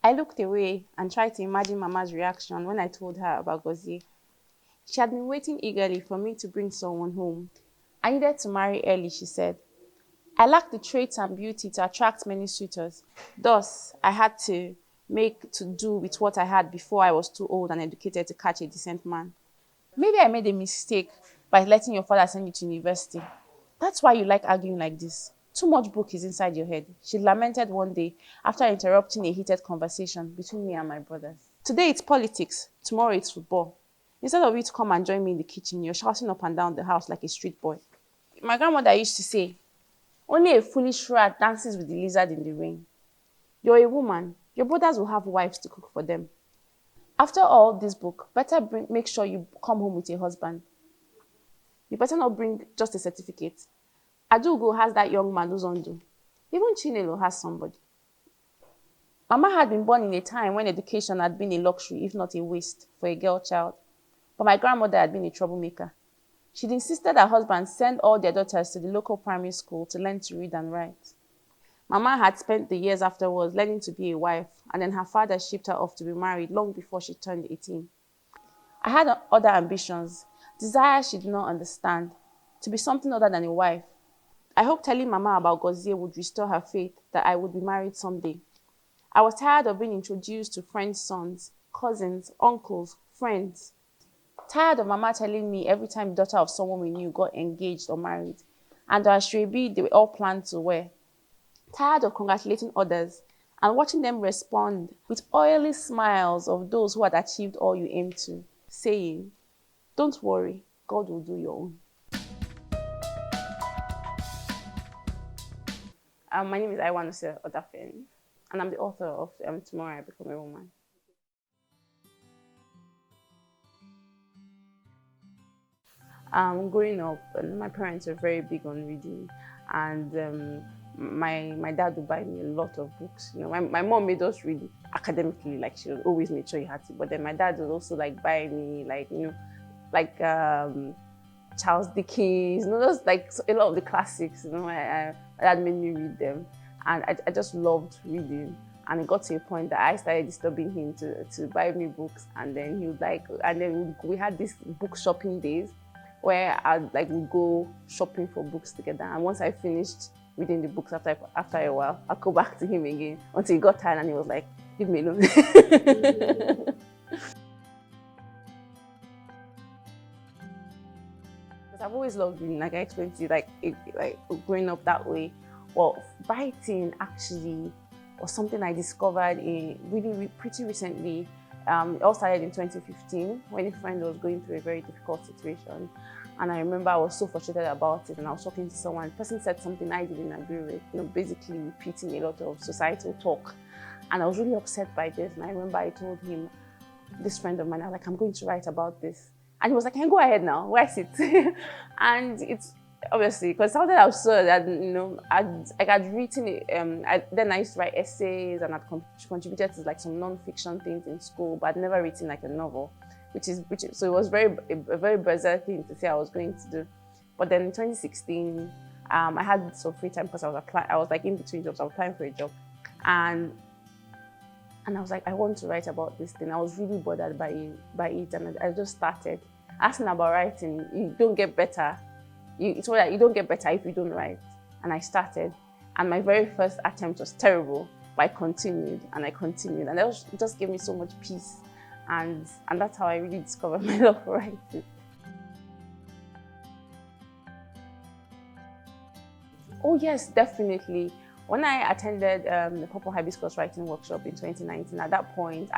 I looked away and tried to imagine Mama's reaction when I told her about Gozie. She had been waiting eagerly for me to bring someone home. I needed to marry early, she said. I lacked the traits and beauty to attract many suitors. Thus, I had to make to do with what I had before I was too old and educated to catch a decent man. Maybe I made a mistake by letting your father send you to university. That's why you like arguing like this. Too much book is inside your head, she lamented one day after interrupting a heated conversation between me and my brothers. Today it's politics, tomorrow it's football. Instead of you to come and join me in the kitchen, you're shouting up and down the house like a street boy. My grandmother used to say, only a foolish rat dances with the lizard in the rain. You're a woman. Your brothers will have wives to cook for them. After all this book, better make sure you come home with a husband. You better not bring just a certificate. Adugo has that young man who's undo. Even Chinelo has somebody. Mama had been born in a time when education had been a luxury, if not a waste, for a girl child. But my grandmother had been a troublemaker. She'd insisted her husband send all their daughters to the local primary school to learn to read and write. Mama had spent the years afterwards learning to be a wife, and then her father shipped her off to be married long before she turned 18. I had other ambitions, desires she did not understand, to be something other than a wife. I hoped telling Mama about Gozie would restore her faith that I would be married someday. I was tired of being introduced to friends' sons, cousins, uncles, friends. Tired of Mama telling me every time the daughter of someone we knew got engaged or married, and Ashrebi they were all planned to wear. Tired of congratulating others and watching them respond with oily smiles of those who had achieved all you aim to, saying, don't worry, God will do your own. My name is Aiwanose Odafen, and I'm the author of Tomorrow I Become a Woman. Growing up, my parents were very big on reading, and my dad would buy me a lot of books. You know, my mom made us read academically, like she would always make sure you had to. But then my dad would also like buy me Charles Dickens, just like a lot of the classics. My dad made me read them, and I just loved reading. And it got to a point that I started disturbing him to buy me books, and then he would we had these book shopping days where we'd go shopping for books together. And once I finished reading the books after a while, I'd go back to him again until he got tired and he was like, leave me alone. Because I've always loved reading, like I explained to you, growing up that way. Well, writing actually was something I discovered pretty recently. It all started in 2015 when a friend was going through a very difficult situation. And I remember I was so frustrated about it, and I was talking to someone. The person said something I didn't agree with, basically repeating a lot of societal talk. And I was really upset by this. And I remember I told him, this friend of mine, I was like, I'm going to write about this. And he was like, can you go ahead now, write it? And it's obviously, because it sounded absurd, and I had written it, then I used to write essays, and I'd contributed to like some non-fiction things in school, but I'd never written like a novel, so it was a very bizarre thing to say I was going to do. But then in 2016, I had some free time because I was like in between jobs. I was applying for a job, and I was like, I want to write about this thing. I was really bothered by it, and I just started asking about writing. You don't get better. It's like you don't get better if you don't write. And I started, and my very first attempt was terrible, but I continued, and that just gave me so much peace, and that's how I really discovered my love for writing. Oh yes, definitely. When I attended the Purple Hibiscus Writing Workshop in 2019, at that point,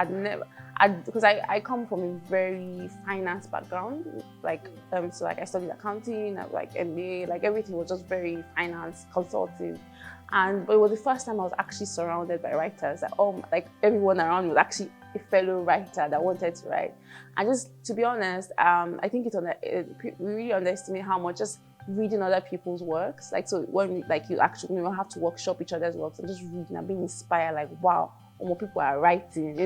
because I come from a very finance background, so I studied accounting, like MBA, like everything was just very finance, consulting. But it was the first time I was actually surrounded by writers. Everyone around me was actually a fellow writer that wanted to write. And just to be honest, I think we really underestimate how much just reading other people's works, so when you actually have to workshop each other's works and just reading and being inspired, like wow, more people are writing,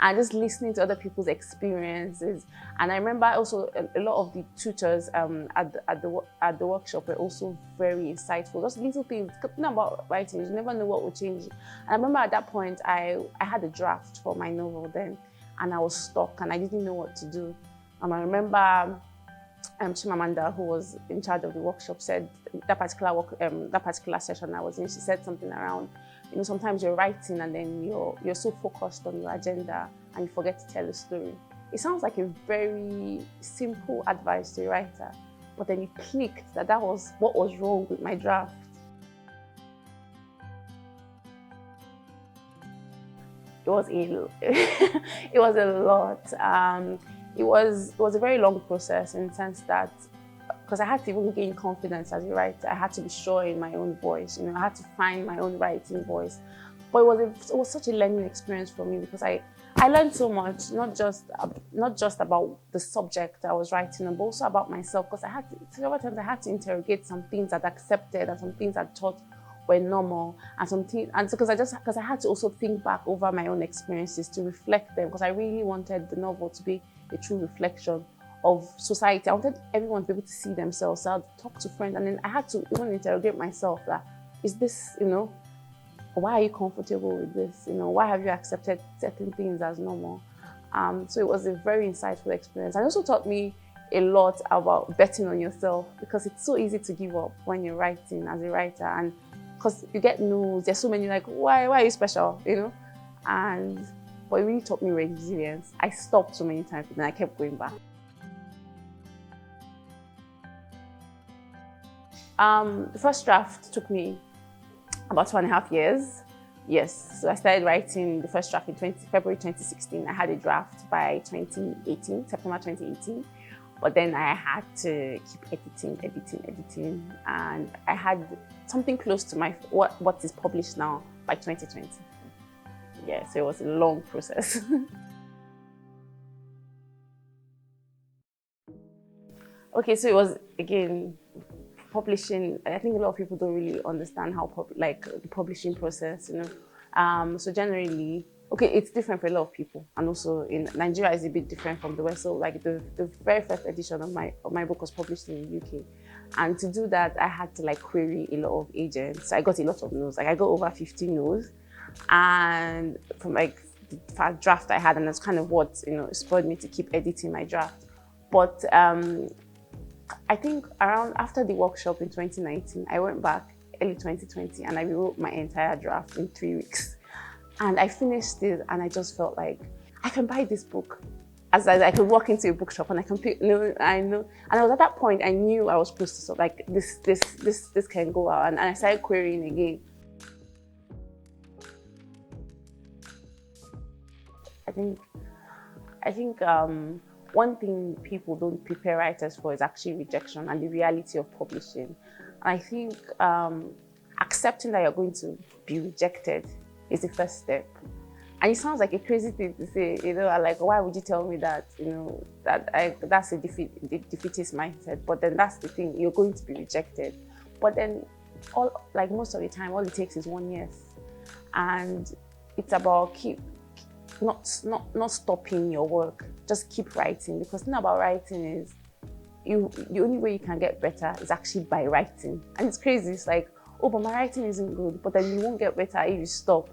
and just listening to other people's experiences. And I remember also a lot of the tutors at the workshop were also very insightful. Just little things, nothing about writing, you never know what will change. And I remember at that point, I had a draft for my novel then, and I was stuck and I didn't know what to do. And I remember Chimamanda, who was in charge of the workshop, said that particular session I was in, she said something around, sometimes you're writing and then you're so focused on your agenda and you forget to tell a story. It sounds like a very simple advice to a writer, but then it clicked that was what was wrong with my draft. It was a lot. It was a very long process in the sense that, because I had to even gain confidence as a writer, I had to be sure in my own voice. I had to find my own writing voice. But it was such a learning experience for me, because I learned so much, not just about the subject I was writing, but also about myself. Because several times I had to interrogate some things I'd accepted and some things I'd thought were normal, because I had to also think back over my own experiences to reflect them, because I really wanted the novel to be a true reflection of society. I wanted everyone to be able to see themselves. So I'd talk to friends, and then I had to even interrogate myself that, is this, why are you comfortable with this? Why have you accepted certain things as normal? So it was a very insightful experience. And it also taught me a lot about betting on yourself, because it's so easy to give up when you're writing as a writer, and because you get no's, there's so many like, why are you special, but it really taught me resilience. I stopped so many times, and then I kept going back. The first draft took me about 2.5 years. Yes, so I started writing the first draft in February 2016. I had a draft by September 2018. But then I had to keep editing, and I had something close to what is published now by 2020. Yeah, so it was a long process. Okay, so it was, again, publishing. I think a lot of people don't really understand how the publishing process, So generally, okay, it's different for a lot of people, and also in Nigeria is a bit different from the West. So like the very first edition of my book was published in the UK, and to do that I had to query a lot of agents. So I got a lot of no's. I got over 50 no's, and from the first draft I had, and that's kind of what spurred me to keep editing my draft. But I think around after the workshop in 2019, I went back early 2020 and I rewrote my entire draft in 3 weeks. And I finished it, and I just felt like I can buy this book. As I could walk into a bookshop and I can pick. I know. And I was at that point, I knew I was close to this can go out. And I started querying again. I think one thing people don't prepare writers for is actually rejection and the reality of publishing. And I think accepting that you're going to be rejected is the first step. And it sounds like a crazy thing to say, why would you tell me that, that's a defeatist mindset. But then that's the thing, you're going to be rejected. But then most of the time, all it takes is 1 yes. And it's about not stopping your work, just keep writing. Because the thing about writing is, the only way you can get better is actually by writing. And it's crazy, it's like, oh, but my writing isn't good, but then you won't get better if you stop.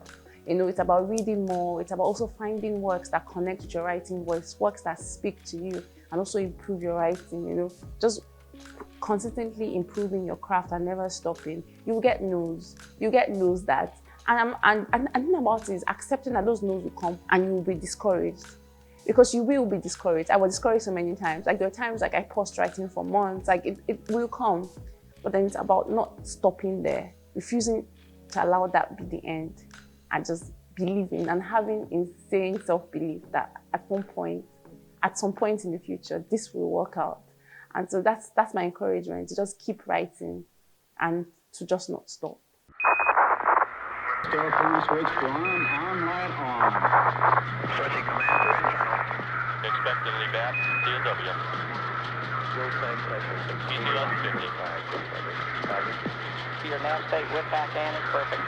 It's about reading more. It's about also finding works that connect with your writing voice, works that speak to you and also improve your writing, just consistently improving your craft and never stopping. You get no's. You get no's that, and the thing about it is accepting that those no's will come and you will be discouraged. Because you will be discouraged. I was discouraged so many times. There were times I paused writing for months. It will come. But then it's about not stopping there, refusing to allow that be the end, and just believing and having insane self-belief that at some point in the future, this will work out. And so that's my encouragement, to just keep writing and to just not stop. Store switch on light on. Switching command to internal. Expectedly back, DW. Fuel tank pressure 60. 55. Your nav state with back and is perfect.